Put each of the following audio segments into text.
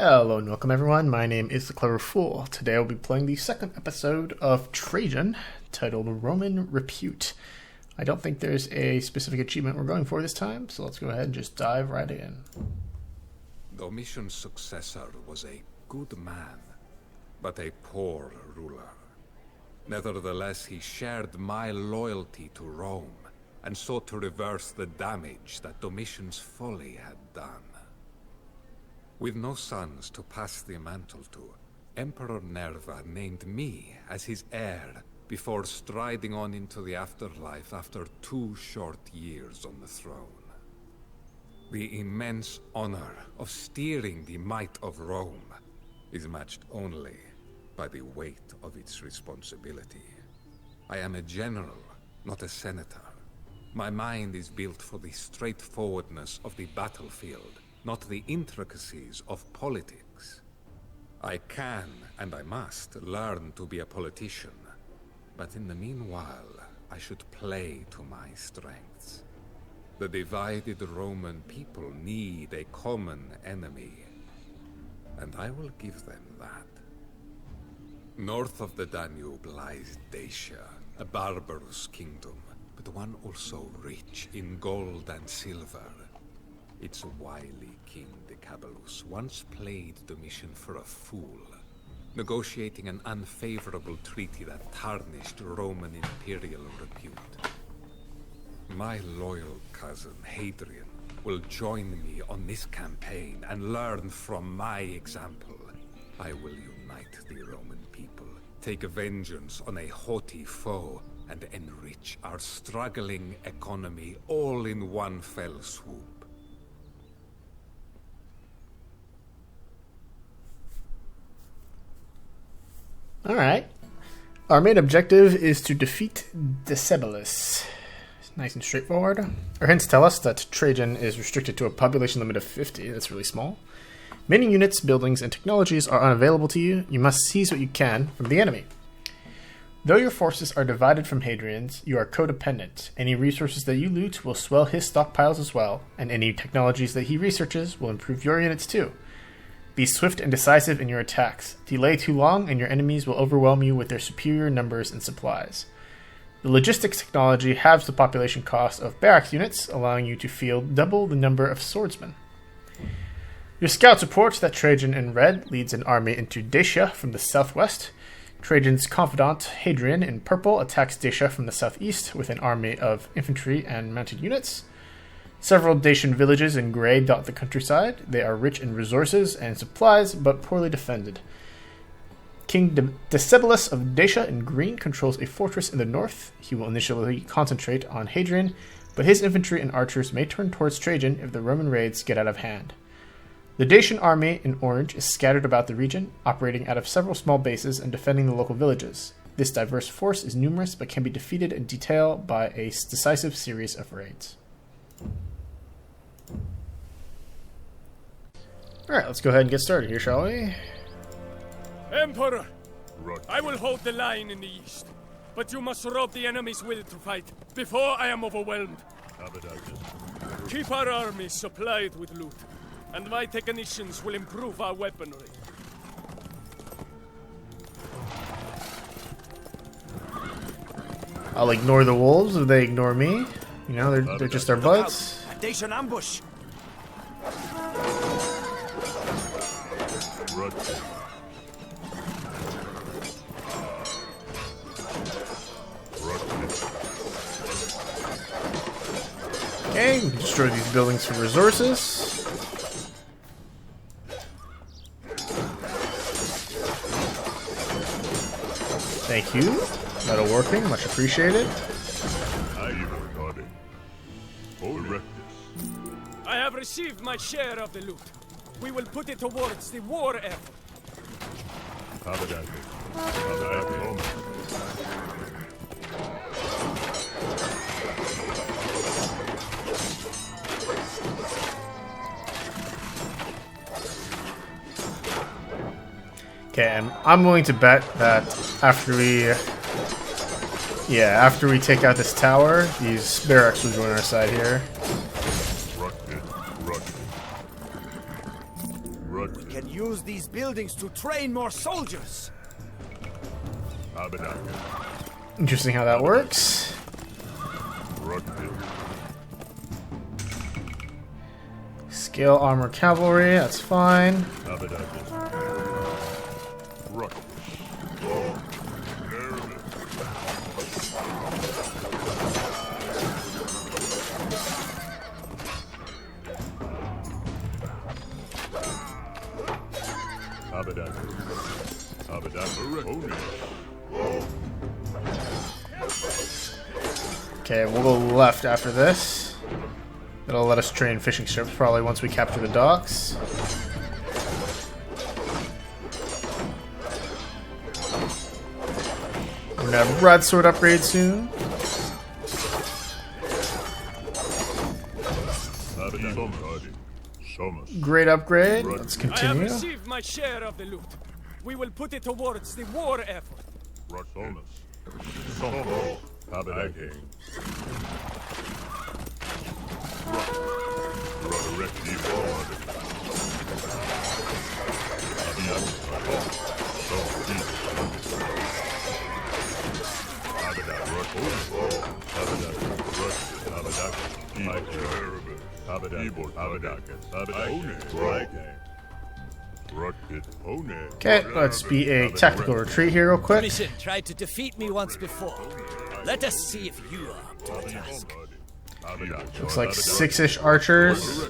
Hello and welcome everyone, my name is The Clever Fool. Today I'll be playing the second episode of Trajan, titled Roman Repute. I don't think there's a specific achievement we're going for this time, so let's go ahead and just dive right in. Domitian's successor was a good man, but a poor ruler. Nevertheless, he shared my loyalty to Rome, and sought to reverse the damage that Domitian's folly had done. With no sons to pass the mantle to, Emperor Nerva named me as his heir before striding on into the afterlife after 2 short years on the throne. The immense honor of steering the might of Rome is matched only by the weight of its responsibility. I am a general, not a senator. My mind is built for the straightforwardness of the battlefield, not the intricacies of politics. I can, and I must, learn to be a politician. But in the meanwhile, I should play to my strengths. The divided Roman people need a common enemy, and I will give them that. North of the Danube lies Dacia, a barbarous kingdom, but one also rich in gold and silver. Its wily king Decabalus once played Domitian for a fool, negotiating an unfavorable treaty that tarnished Roman imperial repute. My loyal cousin Hadrian will join me on this campaign and learn from my example. I will unite the Roman people, take vengeance on a haughty foe, and enrich our struggling economy all in one fell swoop. Alright. Our main objective is to defeat Decebalus. Nice and straightforward. Our hints tell us that Trajan is restricted to a population limit of 50. That's really small. Many units, buildings, and technologies are unavailable to you. You must seize what you can from the enemy. Though your forces are divided from Hadrian's, you are codependent. Any resources that you loot will swell his stockpiles as well, and any technologies that he researches will improve your units too. Be swift and decisive in your attacks. Delay too long and your enemies will overwhelm you with their superior numbers and supplies. The logistics technology halves the population cost of barracks units, allowing you to field double the number of swordsmen. Your scouts report that Trajan in red leads an army into Dacia from the southwest. Trajan's confidant, Hadrian, in purple, attacks Dacia from the southeast with an army of infantry and mounted units. Several Dacian villages in gray dot the countryside. They are rich in resources and supplies, but poorly defended. King Decebalus of Dacia in green controls a fortress in the north. He will initially concentrate on Hadrian, but his infantry and archers may turn towards Trajan if the Roman raids get out of hand. The Dacian army in orange is scattered about the region, operating out of several small bases and defending the local villages. This diverse force is numerous, but can be defeated in detail by a decisive series of raids. Alright, let's go ahead and get started here, shall we? Emperor! I will hold the line in the east, but you must rob the enemy's will to fight before I am overwhelmed. Keep our armies supplied with loot, and my technicians will improve our weaponry. I'll ignore the wolves if they ignore me. You know, they're just our buds. A Dacian ambush! Okay, we can destroy these buildings for resources. Thank you. Metal working, much appreciated. I have received my share of the loot. We will put it towards the war effort. Okay, I'm willing to bet that after we take out this tower, these barracks will join our side here. We can use these buildings to train more soldiers. Interesting how that works. Scale armor cavalry, that's fine. Okay, we'll go left after this. It'll let us train fishing ships probably once we capture the docks. We're gonna have broadsword upgrade soon. Great upgrade. Let's I have continue. received my share of the loot. We will put it towards the war effort. Okay, let's be a tactical retreat here real quick. Mission tried to defeat me once before. Let us see if you are up to the task. Looks like 6-ish archers.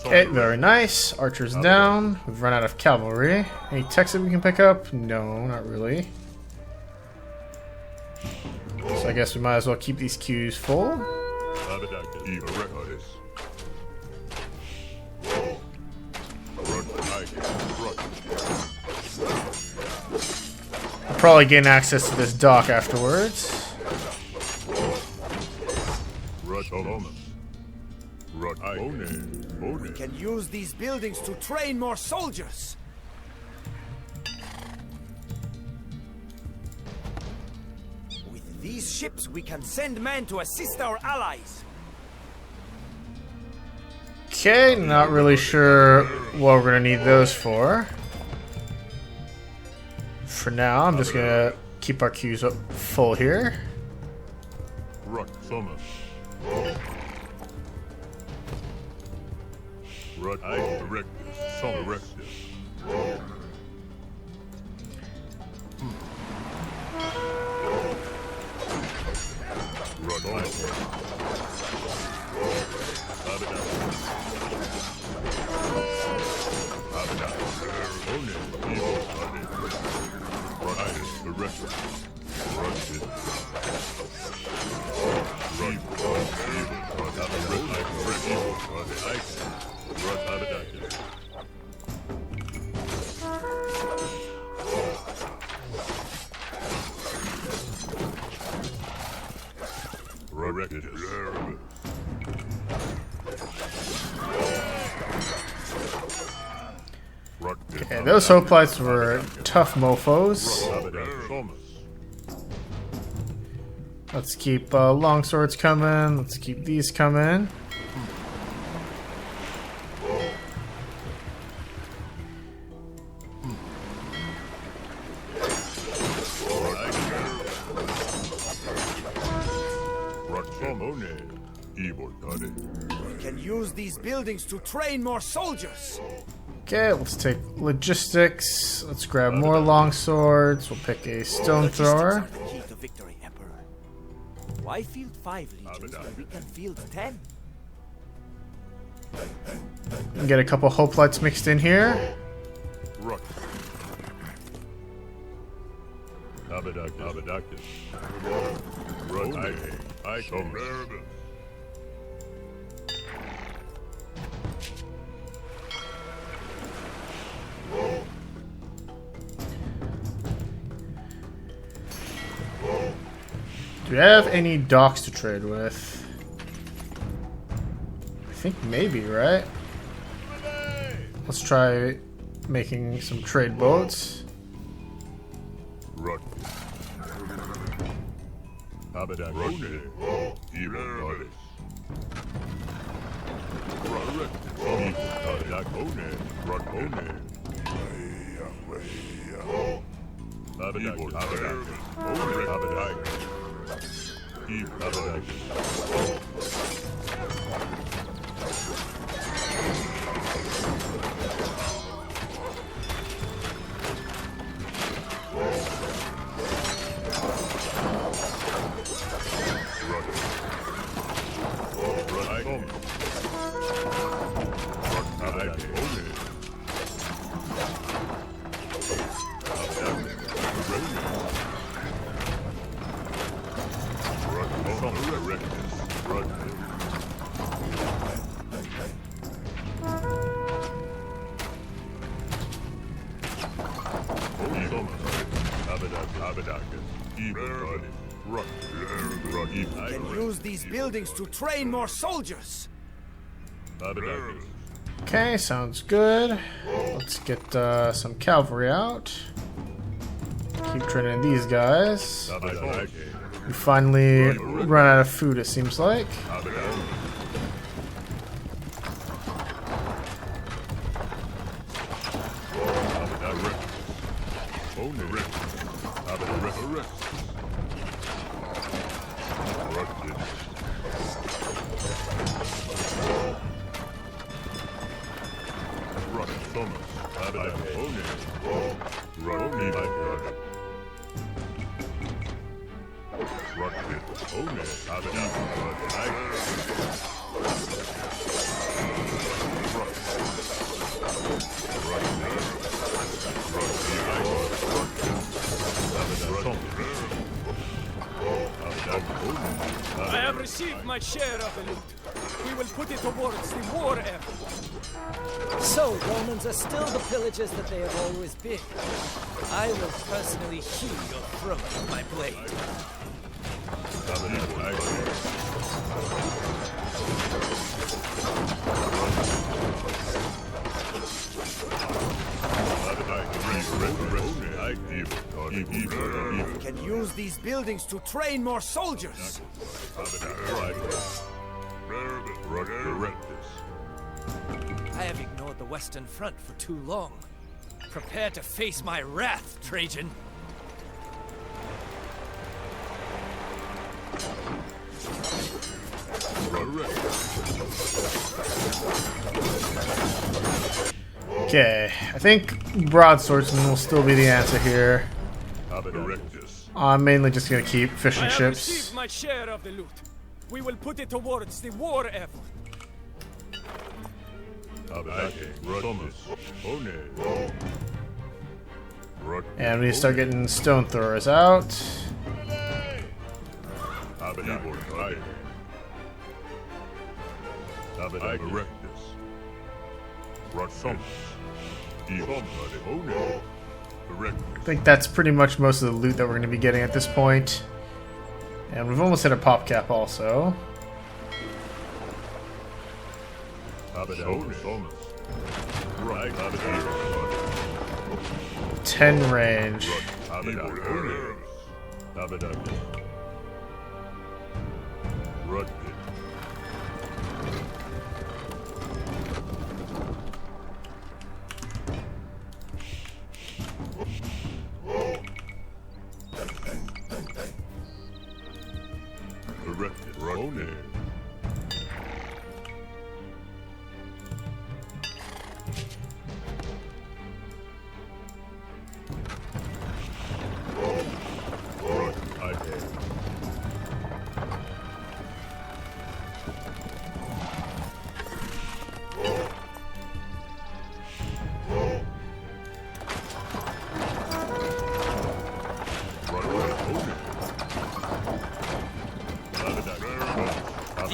Okay, very nice. Archers down. We've run out of cavalry. Any techs that we can pick up? No, not really. So I guess we might as well keep these queues full. I'll probably gain access to this dock afterwards. We can use these buildings to train more soldiers. With these ships, we can send men to assist our allies. Okay, not really sure what we're gonna need those for. For now, I'm just gonna keep our queues up full here. Okay, those hoplites were tough mofos. Let's keep longswords coming. Let's keep these coming. We can use these buildings to train more soldiers. Okay, let's take logistics. Let's grab more longswords. We'll pick a stone thrower. Logistics are the key to victory, Emperor. Why field 5 legions when we can field 10? And get a couple hoplites mixed in here. Do we have any docks to trade with? I think maybe, right? Let's try making some trade boats. We can use these buildings to train more soldiers. Okay, sounds good. Let's get some cavalry out. Keep training these guys. We finally run out of food, it seems like. I have received my share of the loot. We will put it towards the war effort. So, Romans are still the pillagers that they have always been. I will personally hew your throat with my blade. We can use these buildings to train more soldiers. I have ignored the Western Front for too long. Prepare to face my wrath, Trajan. Okay, I think broadswordsman will still be the answer here. I'm mainly just gonna keep I fishing have ships. received my share of the loot. We will put it towards the war effort. And we need to start getting stone throwers out. I think that's pretty much most of the loot that we're going to be getting at this point. And we've almost hit a pop cap also. 10 range.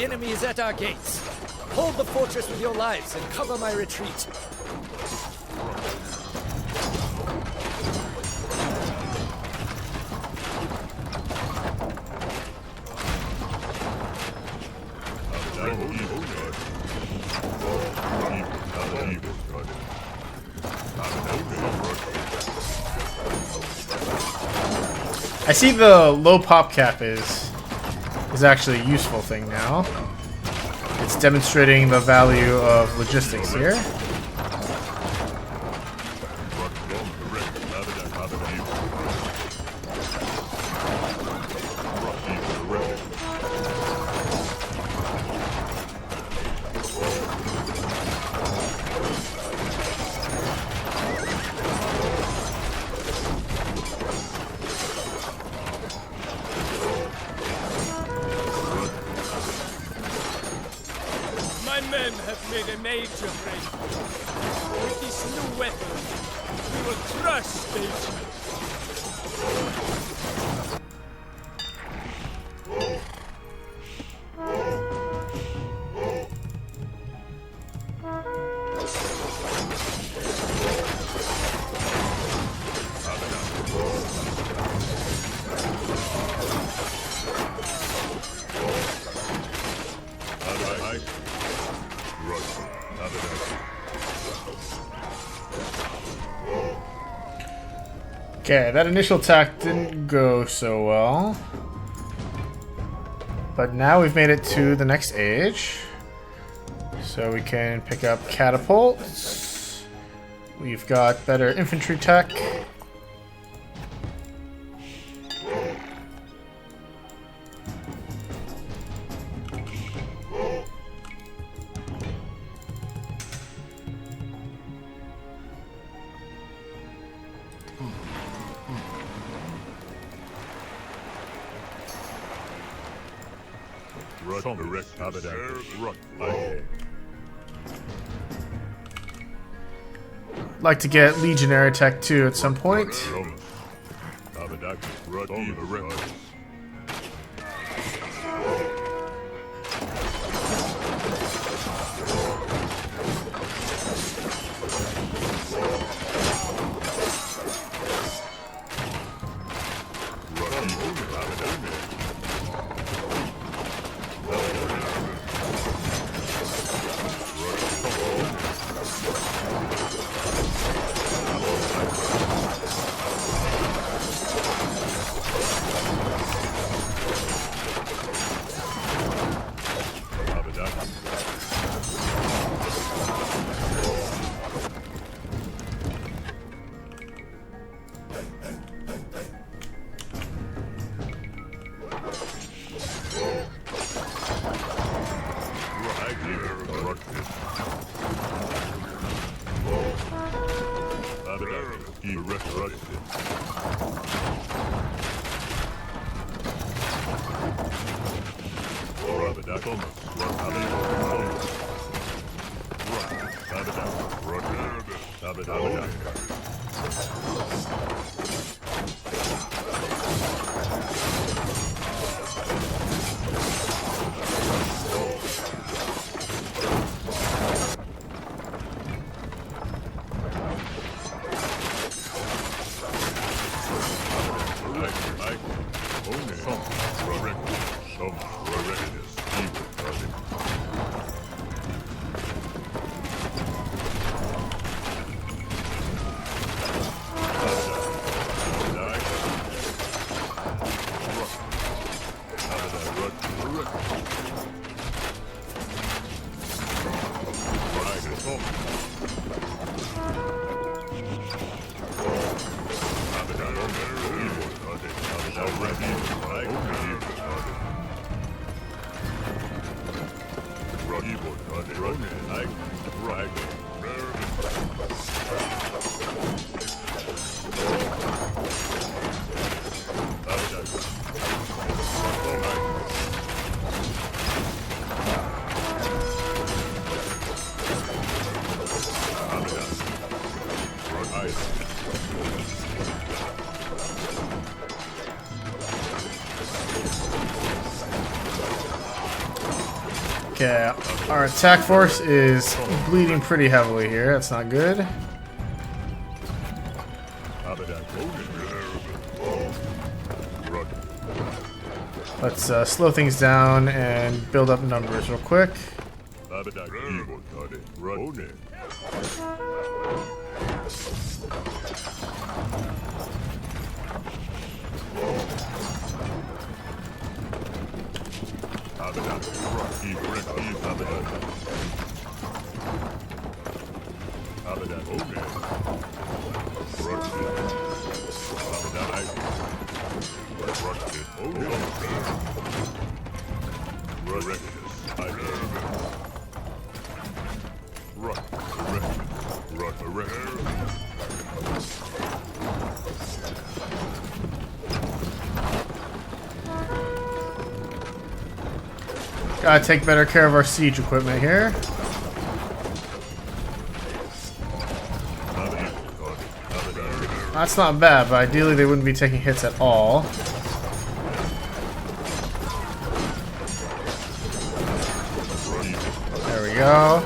The enemy is at our gates. Hold the fortress with your lives and cover my retreat. I see the low pop cap is actually a useful thing now. It's demonstrating the value of logistics here. My men have made a major breakthrough. With this new weapon, we will crush stations. Okay, that initial attack didn't go so well. But now we've made it to the next age. So we can pick up catapults. We've got better infantry tech. Like to get legionary tech too at some point. Okay, our attack force is bleeding pretty heavily here. That's not good. Let's slow things down and build up numbers real quick. Gotta take better care of our siege equipment here. That's not bad, but ideally they wouldn't be taking hits at all. There we go.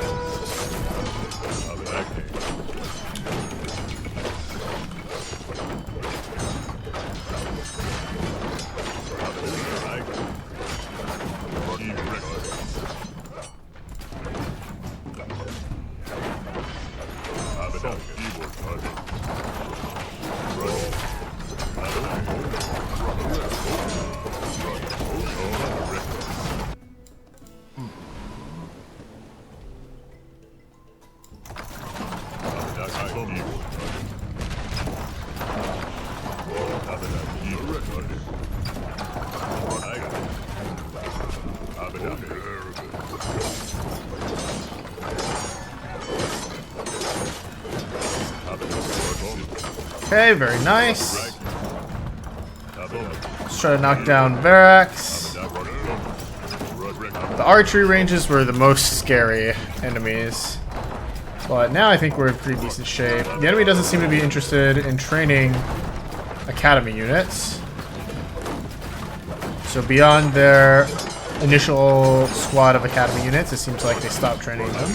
Okay, very nice. Let's try to knock down barracks. The archery ranges were the most scary enemies, but now I think we're in pretty decent shape. The enemy doesn't seem to be interested in training academy units. So beyond their initial squad of academy units, it seems like they stopped training them.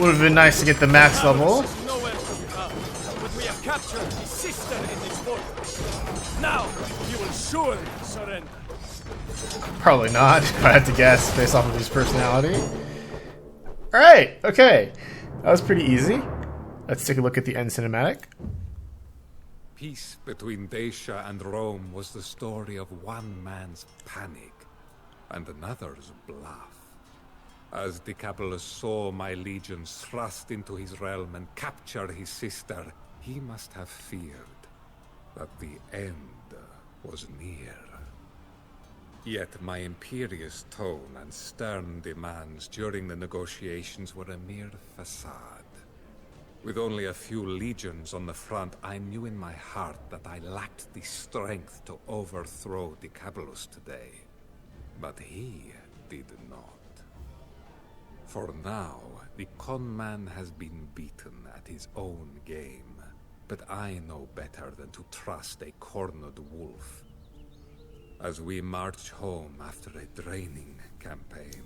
Would have been nice to get the max level. Nowhere to come, but we have captured his sister in this fortress. Now he will surely surrender. Probably not, if I had to guess based off of his personality. Alright, okay. That was pretty easy. Let's take a look at the end cinematic. Peace between Dacia and Rome was the story of one man's panic and another's bluff. As Decabulus saw my legions thrust into his realm and capture his sister, he must have feared that the end was near. Yet my imperious tone and stern demands during the negotiations were a mere facade. With only a few legions on the front, I knew in my heart that I lacked the strength to overthrow Decabulus today. But he did not. For now, the conman has been beaten at his own game, but I know better than to trust a cornered wolf. As we march home after a draining campaign,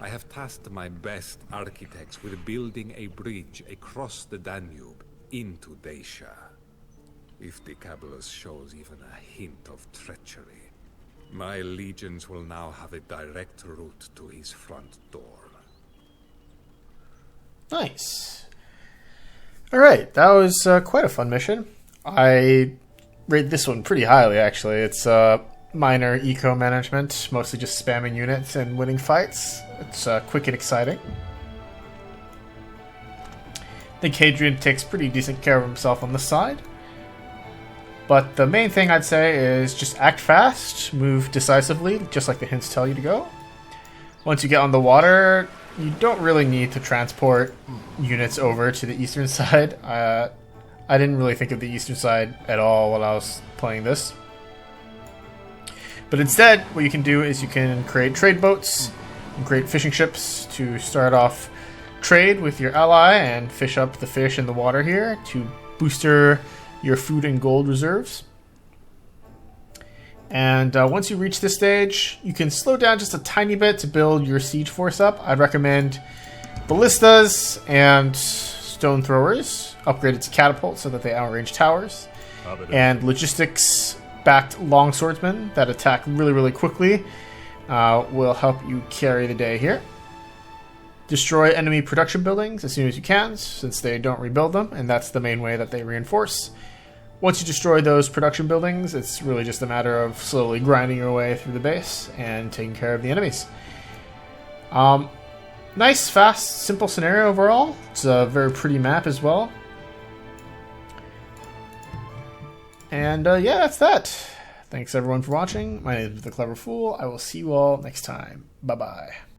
I have tasked my best architects with building a bridge across the Danube into Dacia. If Decabulus shows even a hint of treachery, my legions will now have a direct route to his front door. Nice. Alright, that was quite a fun mission. I rate this one pretty highly, actually. It's minor eco management, mostly just spamming units and winning fights. It's quick and exciting. I think Hadrian takes pretty decent care of himself on this side. But the main thing I'd say is just act fast, move decisively, just like the hints tell you to go. Once you get on the water, you don't really need to transport units over to the eastern side. I didn't really think of the eastern side at all while I was playing this. But instead, what you can do is you can create trade boats and create fishing ships to start off trade with your ally and fish up the fish in the water here to booster your food and gold reserves. And once you reach this stage, you can slow down just a tiny bit to build your siege force up. I'd recommend ballistas and stone throwers upgraded to catapults so that they outrange towers, and logistics-backed long swordsmen that attack really, really quickly will help you carry the day here. Destroy enemy production buildings as soon as you can, since they don't rebuild them, and that's the main way that they reinforce. Once you destroy those production buildings, it's really just a matter of slowly grinding your way through the base and taking care of the enemies. Nice, fast, simple scenario overall. It's a very pretty map as well. And yeah, that's that. Thanks everyone for watching. My name is The Clever Fool. I will see you all next time. Bye-bye.